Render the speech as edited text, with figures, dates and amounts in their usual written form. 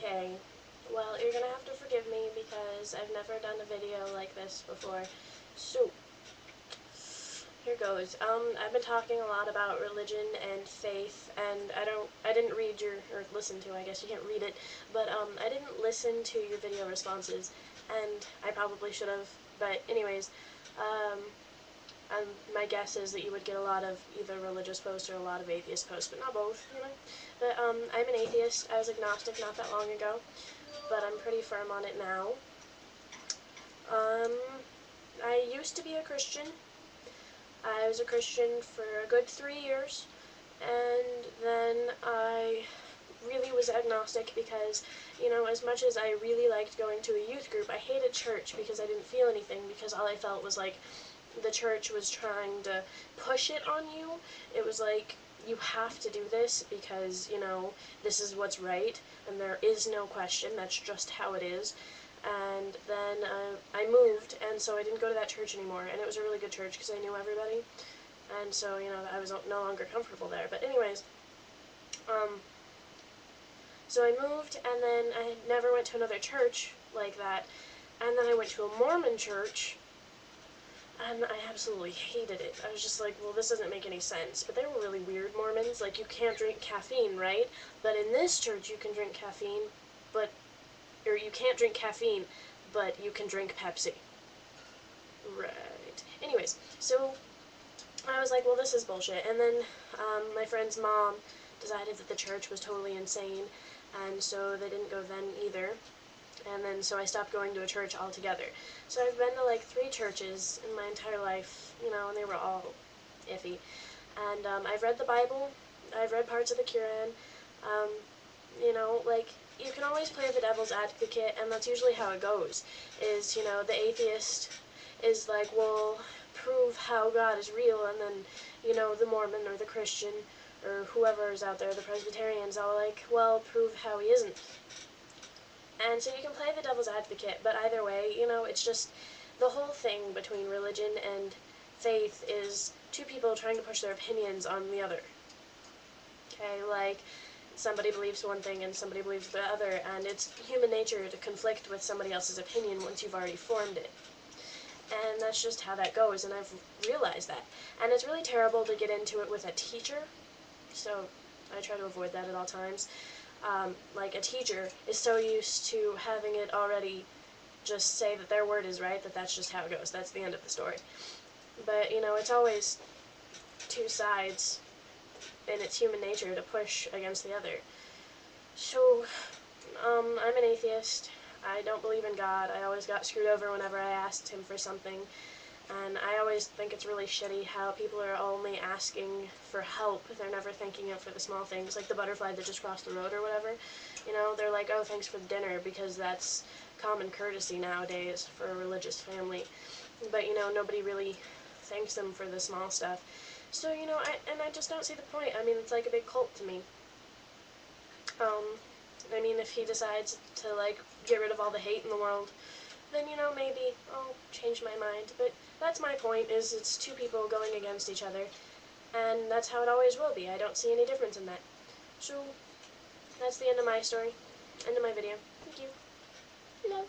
Okay, well, you're gonna have to forgive me because I've never done a video like this before. So, here goes. I've been talking a lot about religion and faith, and I didn't read or listen to, I guess you can't read it, but, I didn't listen to your video responses, and I probably should have, but anyways, my guess is that you would get a lot of either religious posts or a lot of atheist posts, but not both, you know? But, I'm an atheist. I was agnostic not that long ago, but I'm pretty firm on it now. I used to be a Christian. I was a Christian for a good 3 years, and then I really was agnostic because, you know, as much as I really liked going to a youth group, I hated church because I didn't feel anything, because all I felt was like the church was trying to push it on you. It was like, you have to do this because, you know, this is what's right, and there is no question, that's just how it is. And then I moved, and so I didn't go to that church anymore, and it was a really good church because I knew everybody, and so, you know, I was no longer comfortable there. But anyways, so I moved, and then I never went to another church like that, and then I went to a Mormon church, and I absolutely hated it. I was just like, well, this doesn't make any sense. But they were really weird Mormons. Like, you can't drink caffeine, right? But in this church, you can drink caffeine, or you can't drink caffeine, but you can drink Pepsi. Right. Anyways, so I was like, well, this is bullshit. And then my friend's mom decided that the church was totally insane, and so they didn't go then either. And then so I stopped going to a church altogether. So I've been to like 3 churches in my entire life, you know, and they were all iffy. And I've read the Bible, I've read parts of the Quran, you know, like, you can always play the devil's advocate, and that's usually how it goes, is, you know, the atheist is like, well, prove how God is real, and then, you know, the Mormon or the Christian or whoever is out there, the Presbyterians, all like, well, prove how he isn't. And so you can play the devil's advocate, but either way, you know, it's just, the whole thing between religion and faith is 2 people trying to push their opinions on the other. Okay, like, somebody believes one thing and somebody believes the other, and it's human nature to conflict with somebody else's opinion once you've already formed it. And that's just how that goes, and I've realized that. And it's really terrible to get into it with a teacher, so I try to avoid that at all times. Like, a teacher is so used to having it already just say that their word is right, that that's just how it goes, that's the end of the story. But, you know, it's always 2 sides, and it's human nature to push against the other. So, I'm an atheist. I don't believe in God. I always got screwed over whenever I asked him for something. And I always think it's really shitty how people are only asking for help. They're never thanking it for the small things, like the butterfly that just crossed the road or whatever. You know, they're like, oh, thanks for the dinner, because that's common courtesy nowadays for a religious family. But, you know, nobody really thanks them for the small stuff. So, you know, I just don't see the point. I mean, it's like a big cult to me. I mean, if he decides to, like, get rid of all the hate in the world, then, you know, maybe I'll change my mind. But that's my point, is it's 2 people going against each other, and that's how it always will be. I don't see any difference in that. So, that's the end of my story. End of my video. Thank you. Love.